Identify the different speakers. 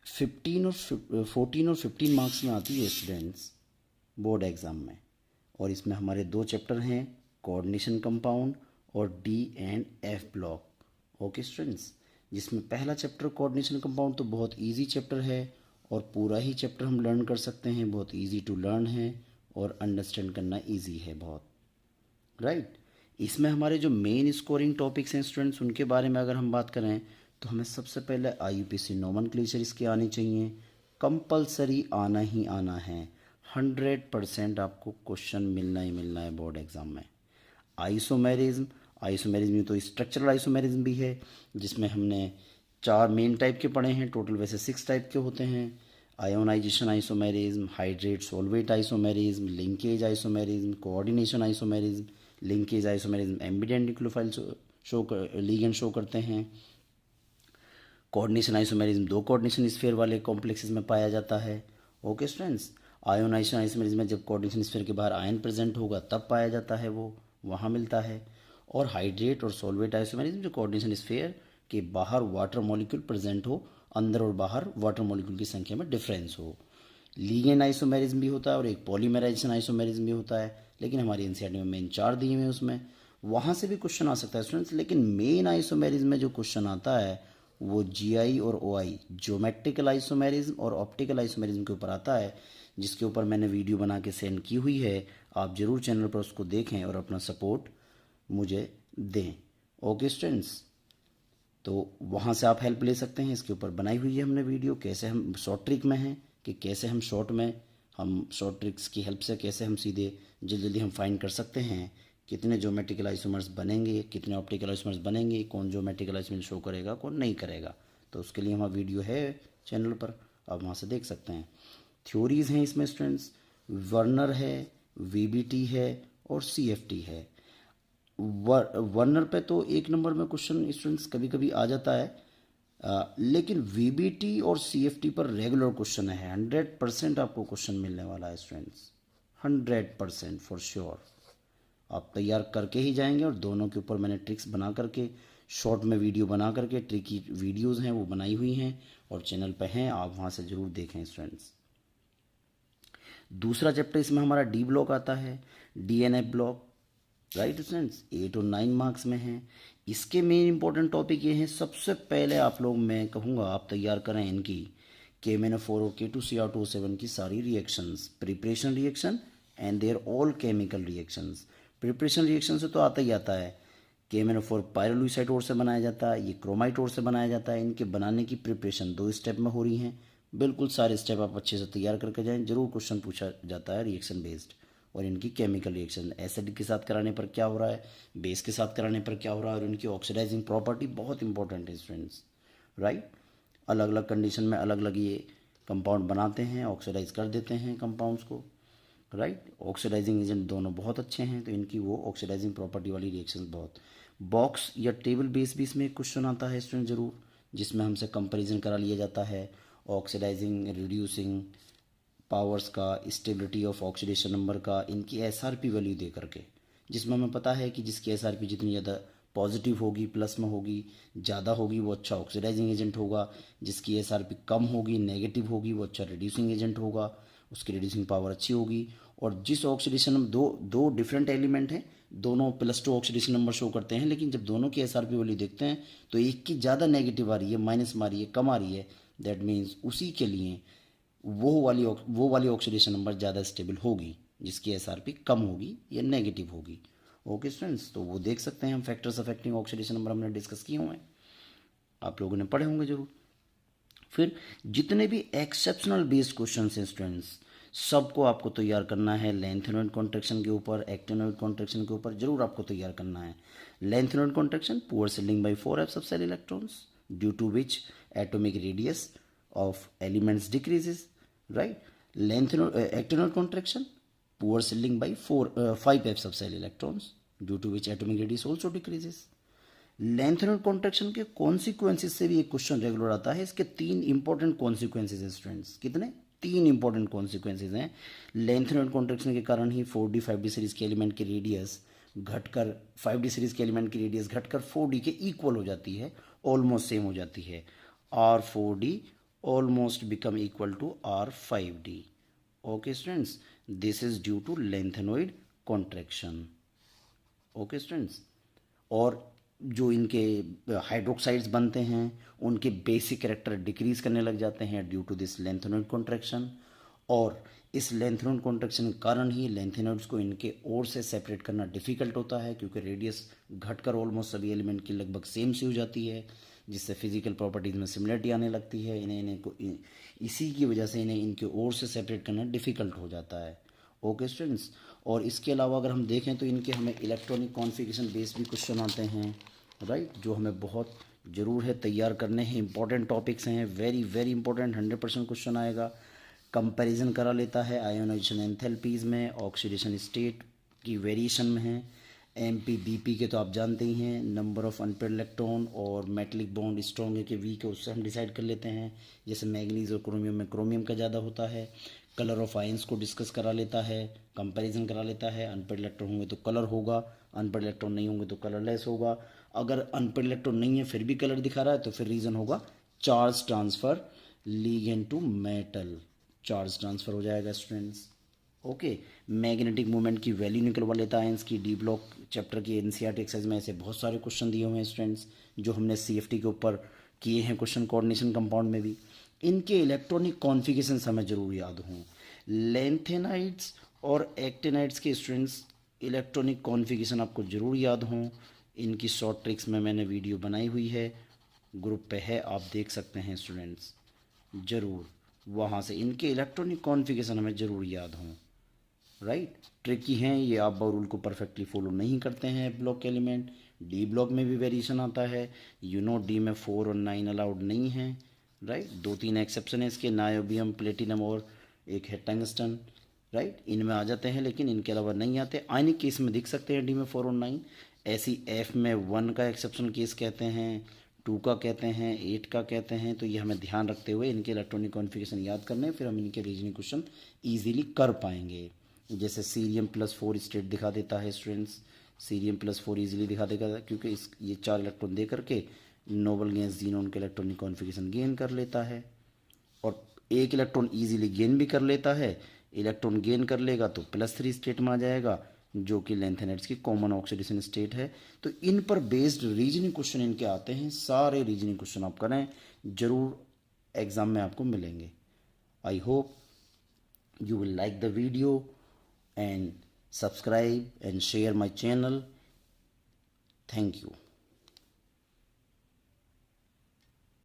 Speaker 1: 14 और 15 मार्क्स में आती है स्टूडेंट्स बोर्ड एग्ज़ाम में। और इसमें हमारे दो चैप्टर हैं, कोऑर्डिनेशन कंपाउंड और D and F block. Okay students, जिसमें पहला चैप्टर कोऑर्डिनेशन कंपाउंड तो बहुत इजी चैप्टर है और पूरा ही चैप्टर हम लर्न कर सकते हैं, बहुत इजी टू लर्न है और अंडरस्टैंड करना इजी है बहुत, राइट। इसमें हमारे जो मेन स्कोरिंग टॉपिक्स हैं स्टूडेंट्स, उनके बारे में अगर हम बात करें तो हमें सबसे पहले IUPAC नोमेनक्लेचर इसके आने चाहिए, कंपलसरी आना ही आना है, 100% आपको क्वेश्चन मिलना ही मिलना है बोर्ड एग्ज़ाम में। आइसोमेरिज्म, आइसोमेरिज्म में तो स्ट्रक्चरल आइसोमेरिज्म भी है, जिसमें हमने 4 मेन टाइप के पढ़े हैं, टोटल वैसे 6 टाइप के होते हैं। Ionization isomerism, hydrate solvate isomerism, linkage isomerism, coordination isomerism, linkage isomerism ambident nucleophile ligand show करते हैं। कोऑर्डिनेशन आइसोमेरिज्म 2 कोऑर्डिनेशन स्फीयर वाले कॉम्प्लेक्सेस में पाया जाता है। ओके स्टूडेंट्स, आयोनाइजेशन आइसोमेरिज्म में जब कोऑर्डिनेशन स्फीयर के बाहर आयन प्रेजेंट होगा तब पाया जाता है, वो वहाँ मिलता है। और हाइड्रेट और सोलवेट आइसोमेरिज्म जो कोऑर्डिनेशन स्फीयर के बाहर वाटर मॉलिक्यूल प्रेजेंट हो, अंदर और बाहर वाटर मॉलिक्यूल की संख्या में डिफरेंस हो। लीगेंड आइसोमेरिज्म भी होता है और एक पॉलीमराइजेशन आइसोमेरिज्म भी होता है, लेकिन हमारी एनसीईआरटी में मेन 4 दिए हुए हैं, उसमें वहाँ से भी क्वेश्चन आ सकता है स्टूडेंट्स। लेकिन मेन आइसोमेरिज्म में जो क्वेश्चन आता है वो GI और OI ज्योमेट्रिकल आइसोमेरिज्म और ऑप्टिकल आइसोमेरिज्म के ऊपर आता है, जिसके ऊपर मैंने वीडियो बना के सेंड की हुई है। आप ज़रूर चैनल पर उसको देखें और अपना सपोर्ट मुझे दें। ओके स्टूडेंट्स, तो वहाँ से आप हेल्प ले सकते हैं, इसके ऊपर बनाई हुई है हमने वीडियो, कैसे हम शॉर्ट ट्रिक में हैं कि कैसे हम शॉर्ट ट्रिक्स की हेल्प से कैसे हम सीधे जल्दी जल्दी हम फाइंड कर सकते हैं कितने ज्योमेट्रिकल आइसोमर्स बनेंगे, कितने ऑप्टिकल आइसोमर्स बनेंगे, कौन ज्योमेट्रिकल आइसोमर शो करेगा कौन नहीं करेगा। तो उसके लिए हमारा वीडियो है चैनल पर, आप वहाँ से देख सकते हैं। थ्योरीज़ हैं इसमें स्टूडेंट्स, वर्नर है, VBT है और CFT है। वर्नर पे तो 1 नंबर में क्वेश्चन स्टूडेंट्स कभी कभी आ जाता है, लेकिन VBT और CFT पर रेगुलर क्वेश्चन है, 100% आपको क्वेश्चन मिलने वाला है स्टूडेंट्स, 100% फॉर श्योर। आप तैयार करके ही जाएंगे और दोनों के ऊपर मैंने ट्रिक्स बना करके शॉर्ट में वीडियो बना करके, ट्रिक की वीडियोज़ हैं वो बनाई हुई हैं और चैनल पे हैं, आप वहाँ से ज़रूर देखें स्टूडेंट्स। दूसरा चैप्टर इसमें हमारा D ब्लॉक आता है, DNF ब्लॉक, राइट स्टूडेंट्स, 8 और 9 मार्क्स में हैं। इसके मेन इंपॉर्टेंट टॉपिक ये हैं, सबसे पहले आप लोग, मैं कहूँगा आप तैयार करें इनकी KMnO4 और K2Cr2O7 की सारी reactions, preparation reaction and their all chemical reactions. Preparation reaction से तो आता ही आता है, KMnO4 पायरोलुइसाइड ओर से बनाया जाता है, ये क्रोमाइट ओर से बनाया जाता है। इनके बनाने की प्रिपरेशन 2 स्टेप में हो रही हैं, बिल्कुल सारे स्टेप आप अच्छे से तैयार करके जाएं, जरूर क्वेश्चन पूछा जाता है रिएक्शन बेस्ड। और इनकी केमिकल रिएक्शन एसिड के साथ कराने पर क्या हो रहा है, बेस के साथ कराने पर क्या हो रहा है, और इनकी ऑक्सीडाइजिंग प्रॉपर्टी बहुत इंपॉर्टेंट है स्टूडेंट्स, राइट। अलग अलग कंडीशन में अलग अलग ये कंपाउंड बनाते हैं, ऑक्सीडाइज कर देते हैं कंपाउंड्स को, राइट। ऑक्सीडाइजिंग एजेंट दोनों बहुत अच्छे हैं, तो इनकी वो ऑक्सीडाइजिंग प्रॉपर्टी वाली रिएक्शन बहुत। बॉक्स या टेबल बेस भी इसमें क्वेश्चन आता है स्टूडेंट ज़रूर, जिसमें हमसे कंपैरिजन करा लिया जाता है ऑक्सीडाइजिंग रिड्यूसिंग पावर्स का, स्टेबिलिटी ऑफ ऑक्सीडेशन नंबर का, इनकी SRP वैल्यू दे करके, जिसमें हमें पता है कि जिसकी SRP जितनी ज़्यादा पॉजिटिव होगी, प्लस में होगी, ज़्यादा होगी, वो अच्छा ऑक्सीडाइजिंग एजेंट होगा। जिसकी SRP कम होगी, नेगेटिव होगी, वो अच्छा रिड्यूसिंग एजेंट होगा, उसकी रिड्यूसिंग पावर अच्छी होगी। और जिस ऑक्सीडेशन, दो डिफरेंट एलिमेंट हैं, दोनों +2 ऑक्सीडेशन नंबर शो करते हैं, लेकिन जब दोनों की SRP वैल्यू देखते हैं तो एक की ज़्यादा नेगेटिव आ रही है, माइनस में आ रही है, कम आ रही है, दैट मीन्स उसी के लिए वो वाली ऑक्सीडेशन नंबर ज़्यादा स्टेबल होगी, जिसकी SRP कम होगी या नेगेटिव होगी। ओके स्टूडेंट्स, तो वो देख सकते हैं हम, फैक्टर्स अफेक्टिंग ऑक्सीडेशन नंबर हमने डिस्कस किए हुए हैं, आप लोगों ने पढ़े होंगे जरूर। फिर जितने भी एक्सेप्शनल बेस्ड क्वेश्चन हैं स्टूडेंट्स, सबको आपको तैयार करना है लेंथेनॉइड कॉन्ट्रैक्शन के ऊपर, एक्टिनॉइड कॉन्ट्रैक्शन के ऊपर, जरूर आपको तैयार करना है। Lanthanoid contraction, poor shielding by 4f subshell electrons due to which atomic radius of elements decreases, right. Actinoid contraction, poor shielding by 5f subshell electrons due to which atomic radius also decreases. Lanthanoid contraction के consequences से भी एक question regular आता है। इसके 3 important consequences हैं students, कितने, 3 important consequences हैं। लेंथेनॉइड कॉन्ट्रैक्शन के कारण ही 4D 5D सीरीज के एलिमेंट की रेडियस घटकर 5D सीरीज के एलिमेंट की रेडियस घटकर 4D के इक्वल हो जाती है, ऑलमोस्ट सेम हो जाती है। R4D almost become equal to R5D. Okay students, this is due to lengthenoid contraction. Okay students, और जो इनके हाइड्रोक्साइड्स बनते हैं उनके बेसिक कैरेक्टर डिक्रीज करने लग जाते हैं due to this lanthanoid contraction, और इस लेंथेनॉइड कॉन्ट्रैक्शन के कारण ही लेंथेनॉइड्स को इनके ओर से सेपरेट करना डिफ़िकल्ट होता है, क्योंकि रेडियस घटकर ऑलमोस्ट सभी एलिमेंट की लगभग सेम सी हो जाती है, जिससे फिजिकल प्रॉपर्टीज़ में सिमिलरिटी आने लगती है। इसी की वजह से इन्हें इनके ओर से सेपरेट करना डिफ़िकल्ट हो जाता है। ओके स्टूडेंट्स, और इसके अलावा अगर हम देखें तो इनके हमें इलेक्ट्रॉनिक कॉन्फ़िगरेशन बेस भी क्वेश्चन आते हैं, राइट, जो हमें बहुत ज़रूर है तैयार करने हैं। इंपॉर्टेंट टॉपिक्स हैं, वेरी वेरी इंपॉर्टेंट, 100% क्वेश्चन आएगा। कंपैरिजन करा लेता है आयोनाइजेशन एंथैल्पीज़ में, ऑक्सीडेशन स्टेट की वेरिएशन में है। एमपी बीपी के तो आप जानते ही हैं, नंबर ऑफ अनपेयर्ड इलेक्ट्रॉन और मेटलिक बॉन्ड स्ट्रॉन्ग है कि वीक है उससे हम डिसाइड कर लेते हैं। जैसे मैग्नीज और क्रोमियम में क्रोमियम का ज़्यादा होता है। कलर ऑफ आयंस को डिस्कस करा लेता है, कंपैरिजन करा लेता है। अनपेयर्ड इलेक्ट्रॉन होंगे तो कलर होगा, अनपेयर्ड इलेक्ट्रॉन नहीं होंगे तो कलरलेस होगा। अगर अनपेयर्ड इलेक्ट्रॉन नहीं है फिर भी कलर दिखा रहा है तो फिर रीज़न होगा charge transfer ligand to metal, charge transfer हो जाएगा स्टूडेंट्स। ओके, मैग्नेटिक मूवमेंट की वैल्यू निकलवा लेता है इसकी। डी ब्लॉक चैप्टर की एनसीईआरटी एक्सरसाइज में ऐसे बहुत सारे क्वेश्चन दिए हुए हैं स्टूडेंट्स, जो हमने सीएफटी के ऊपर किए हैं क्वेश्चन, कोऑर्डिनेशन कंपाउंड में भी। इनके इलेक्ट्रॉनिक कॉन्फ़िगरेशन हमें ज़रूर याद हों। लेंथेनाइड्स और एक्टिनाइड्स के स्टूडेंट्स इलेक्ट्रॉनिक कॉन्फ़िगरेशन आपको ज़रूर याद हों। इनकी शॉर्ट ट्रिक्स में मैंने वीडियो बनाई हुई है, ग्रुप पे है, आप देख सकते हैं स्टूडेंट्स, ज़रूर वहाँ से इनके इलेक्ट्रॉनिक कॉन्फ़िगरेशन हमें ज़रूर याद हों, राइट। ट्रिकी हैं ये, आप बाउ रूल को परफेक्टली फॉलो नहीं करते हैं ब्लॉक के एलिमेंट। डी ब्लॉक में भी वेरिएशन आता है, डी में 4 और 9 अलाउड नहीं है, राइट। 2-3 एक्सेप्शन है इसके, नायोबियम, प्लेटिनम और एक है टंगस्टन, राइट, इनमें आ जाते हैं लेकिन इनके अलावा नहीं आते। आयनिक केस में दिख सकते हैं डी में 4 और 9। ऐसी एफ में 1 का एक्सेप्शन केस कहते हैं, 2 का कहते हैं, 8 का कहते हैं। तो ये हमें ध्यान रखते हुए इनके इलेक्ट्रॉनिक कॉन्फ़िगरेशन याद करने, फिर हम इनके रीजनिंग क्वेश्चन ईजिली कर पाएंगे। जैसे सीरियम +4 स्टेट दिखा देता है स्टूडेंट्स, सीरियम +4 ईजिली दिखा देगा, क्योंकि ये 4 इलेक्ट्रॉन दे करके नोबल गैस जीनोन के इलेक्ट्रॉनिक कॉन्फ़िगरेशन गेन कर लेता है, और एक इलेक्ट्रॉन ईजिली गेन भी कर लेता है। इलेक्ट्रॉन गेन कर लेगा तो +3 स्टेट में आ जाएगा, जो कि लेंथेनाइड्स की कॉमन ऑक्सीडेशन स्टेट है। तो इन पर बेस्ड रीजनिंग क्वेश्चन इनके आते हैं, सारे रीजनिंग क्वेश्चन आप करें, ज़रूर एग्ज़ाम में आपको मिलेंगे। I hope you will like the video and subscribe and share my channel. Thank you.